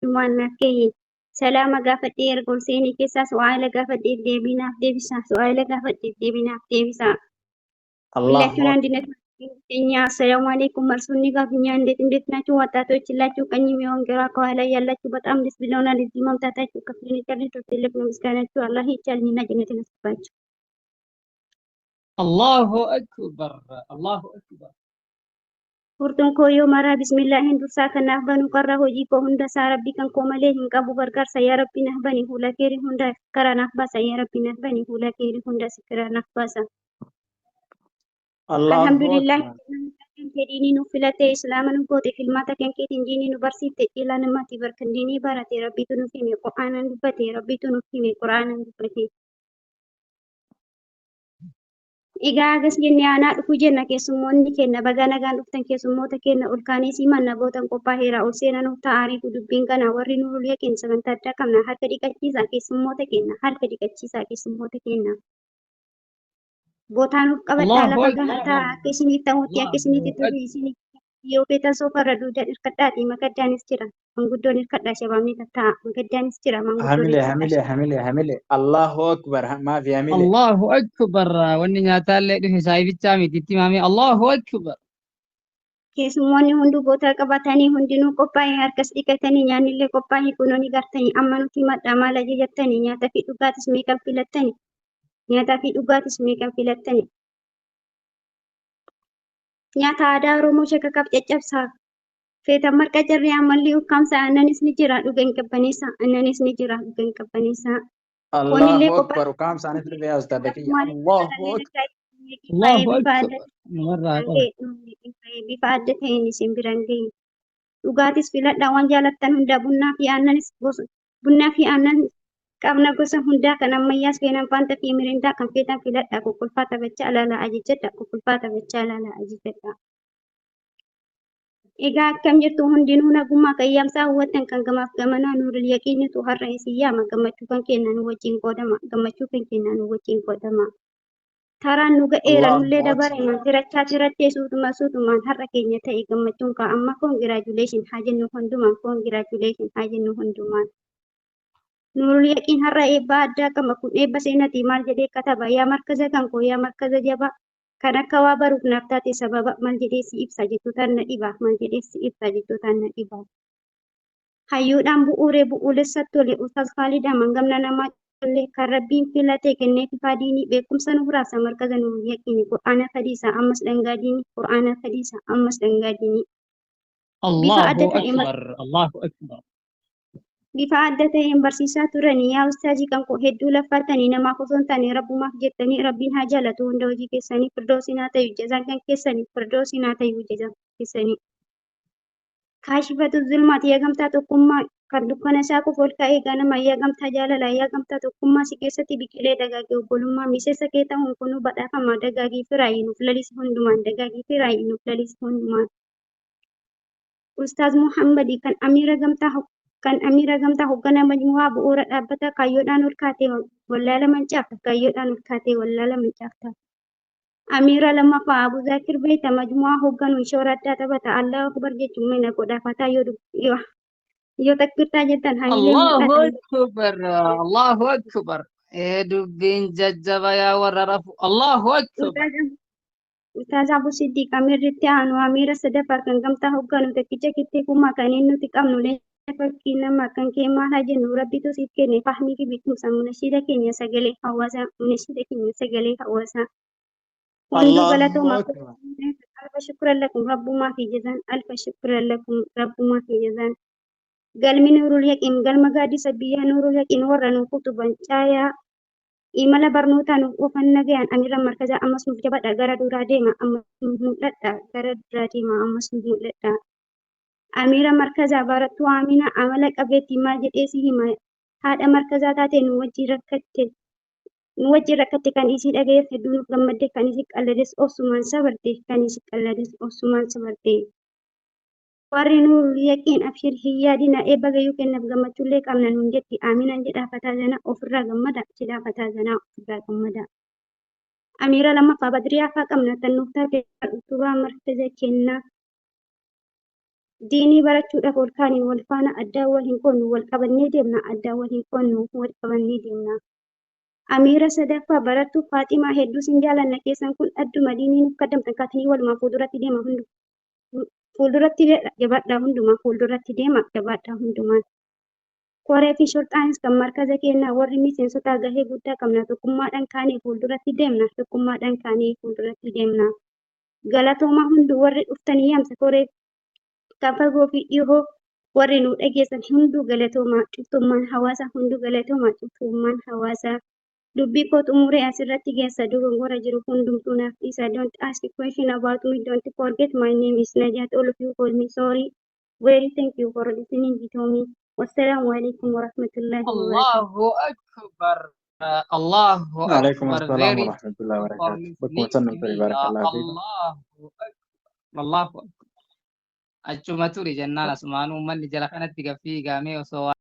waan kee salaama gaafadhee erga ol seenii keessaa su'aala gaafadhee deebinaaf deebisa. Su'aala gaafadhee deebinaaf deebisa. الله ሁላችሁን أكبر. አንድነት እኛ አሰላሙ አለይኩም መልሱን ጋብኛ እንዴት ናችሁ ወጣቶች ሁላችሁ ቀኝም ይሁን ግራ ከኋላ ያላችሁ በጣም ደስ ብለውናል። እዚህ መምጣታችሁ ከፍልን ይቀርልት ትልቅ ነው ምስጋናችሁ አላህ ይቻልኝና ጀነትን ያስገባችሁ። الله أكبر. الله أكبر. Furtuun koo yoo maraa bismillaahin dursaa kanaaf banu qarra hojii koo hunda isaa rabbii kan koo malee hin qabu gargaarsa yaa rabbii naaf bani fuula keerii hunda karaa naaf baasa yaa rabbii naaf bani fuula keerii hunda sikira naaf baasa. الله Alhamdulillah أكبر. diinii nu filate islaama nu goote filmaata kan keetiin diinii nu barsiifte ilaa namaatti barkan diinii barate rabbiitu nuuf hime qur'aanan dubbate rabbiitu nuuf hime qur'aanan dubbate. Egaa agas jennee aanaa dhufuu jenna keessummoonni kenna baga nagaan dhuftan keessummoota kenna ol kaanee simanna bootan qophaa'eera ol seenan ta'aariifu dubbiin kana warri nurul yaqin sagantaa addaa qabna harka dhiqachiisaa keessummoota kenna harka dhiqachiisaa keessummoota kenna. Bootaan uf qabadhaa الله lafa أكبر. gahataa akka isiniif ta'utti akka isinitti الله turu isinii yoo feetan soofarra duudaa hirkadhaati makaddaanis jira manguddoon hirkadhaa shabaabni tatta'a makaddaanis jira manguddoon هملة hirkadhaa هملة هملة هملة الله أكبر. ما في هملة. الله أكبر وإني ناتال في سايف التامي تتمامي الله أكبر. keessummoonni hunduu bootaa qabatanii hundinuu qophaa'ee harkas dhiqatanii nyaannillee qophaa'ee kunuuni gartanii amma nuti madhaa maal ajajattanii nyaataa fi dhugaatis meeqan filattanii nyaataa fi dhugaatis meeqan filattanii nyaata aadaa Oromoo shakakaaf caccabsaa feetan marqa jarree ammallee ukkaamsa aannanis ni jira dhugan qabbaneessa aannanis ni jira dhugan qabbaneessa foonillee الله qophaa'ee أكبر. وكم سنة في البيئة أستاذ بكية. maaliif الله jaalallee أكبر. الله bifa أكبر. adda مرة bifa adda ta'een isin biraan ga'e. Dhugaatis filadhaa waan jaalattan hundaa bunnaa fi aannanis gosa bunnaa fi aannan qabna gosa hundaa kan ammayyaas feenan faanta fi mirindaa kan feetan filadhaa kokkolfaa taphachaa ilaalaa ajajadha kokkolfaa taphachaa ilaalaa ajajadha. Egaa akkam jirtu hundinuu nagummaa qayyaamsaa hawwattan kan gamaaf gamanaa nuuril yaqiinitu har'a isin yaama gammachuu kan kennan wajjin qoodama gammachuu kan kennan wajjin qoodama. Taraan nu ga'eera الله nullee أكبر. dabarema tirachaa tirattee suutumaan har'a keenya ta'e gammachuun kaa amma koongiraajuleeshin haa jennu hundumaan koongiraajuleeshin haa jennu hundumaan. Nurul yaqiin har'a eebba addaa qaba kun eebba seenatii maal jedhee kataba yaa markaza kan koo yaa markaza jabaa kan akka waa baruuf naaf taate sababa maal jedhee si ibsa jettootaan na dhiba maal jedhee si ibsa jettootaan na dhiba. Hayyuudhaan bu'uuree bu'uulessatti tole Ustaaz Khaalidaa mangamna namaa illee kan rabbiin filatee kenneef faadiinii beekumsa nu biraasa markaza nu yaqiini qur'aana fadiisa ammas dhangaa diinii qur'aana fadiisa ammas dhangaa diinii bifa adda الله ta'e أكبر. الله أكبر. bifa adda ta'een barsiisaa turanii yaa ustaazii kan koo hedduu laffaatanii namaaf osoo hin taane rabbumaaf jettanii rabbiin haa jaalatu hunda hojii keessanii firdoosin haa ta'u jazaan kan keessanii firdoosin haa ta'u jazaan keessanii. Kaashifatu zulmaati yaagamtaa tokkummaa kan dukkana isaa qofa ol ka'ee ganama yaagamtaa jaalalaa yaagamtaa tokkummaa si keessatti biqilee dagaagee obbolummaa miseensa kee ta'uun kunuu badhaafama dagaagii firaayii nuuf lalisi hundumaan dagaagii firaayii nuuf lalisi hundumaan. Ustaaz Muhammadii kan amiira gamtaa hoogganaa majmu'aa bu'uura dhaabbataa kaayyoodhaan ol kaatee wallaala mancaafta kaayyoodhaan ol kaatee wallaala mancaafta. Amiira lammaffaa Abu Zaakir Beeta majmu'aa hoogganuun shoora addaa taphata Allahu Akbar jechuun mina godhaafataa yoo takbirtaa jettan hamilee الله mul'atan. أكبر. الله أكبر. إيه دبين ججبا يا وررف. الله أكبر. Ustaaz Abu Siddiq amiirritti aanu amiira sadaffaa kan gamtaa hoogganu takkicha kitteekummaa kan inni nuti qabnu fakkii namaa kan kee maal haa jennu rabbitu siif kenne fahmii fi beekumsa munashiida keenya sagalee hawaasaa munashiida keenya sagalee hawaasaa. Hunduu الله galatoomaa أكبر. alfa shukran lakum rabbumaa fi jazaan alfa shukran lakum rabbumaa fi jazaan. Galmi nuurul yaqiin galma gaaddisa biyyaa nuurul yaqiin warra nuuf utuban caayaa imala barnootaa nuuf oofan nagayaan amiira markazaa ammas nuuf jabadha gara duraa deema ammas nuuf mul'adha gara duraa deema ammas nuuf mul'adha. Amiira markazaa barattuu Amina amala qabeetti maal jedhee si hima haadha markazaa taate nu wajjin rakkatte kan isii dhagayeef hedduu nuuf gammadde kan isii qallades obsumaan sabarte kan isii qallades obsumaan sabarte. Warri nuurul yaqiin abshir hin yaadina eebba gayyuu kennaaf gammachuullee qabna nuun jetti Aminaan jedhaa fataa zana ofirraa gammada jedhaa fataa zanaa ofirraa gammada. Amiira lammaffaa Badriyaa faa qabna tan nuuf taate utubaa markaza kennaa diinii barachuudhaaf ol kaanii wal faana addaa wal hin qonnu wal qabannee deemna addaa wal hin qonnu wal qabannee deemna. Amiira sadaffaa barattuu Faaximaa hedduu sin jaalanna keessan kun adduma diinii nuuf kaddamtan kaatanii walumaan fuulduratti deema fuulduratti jabaadhaa hundumaa fuulduratti deema jabaadhaa hundumaan. Koree fi shorxaanis kan markaza keenyaa warri miseensotaa gahee guddaa qabna tokkummaadhaan kaanee fuulduratti deemna tokkummaadhaan kaanee fuulduratti deemna. Galatoomaa hundi warri dhuftanii yaamsa koree kan fagoo fi dhihoo warri nu dhageessan hunduu galatoomaa cuftummaan hawaasaa hunduu galatoomaa cuftummaan hawaasaa. Dubbii koo xumuree asirratti geessa dogongora jiru hundumtuu naaf dhiisa. Don't ask a question about me. Don't forget my name is Najat. All of you call me sorry. Very thank you for listening to me. Wassalamu alaikum warahmatullahi wabarakatuh. Allahu Akbar. Allahu وعليكم Akbar. السلام Very ورحمة الله thankful for وبركاته. بكم listening to وسلم me. بارك الله فيكم. Allahu Akbar. Allahu Akbar. Achuma turi jennaan asumaanuu manni jala kanatti gaffii gaamee osoo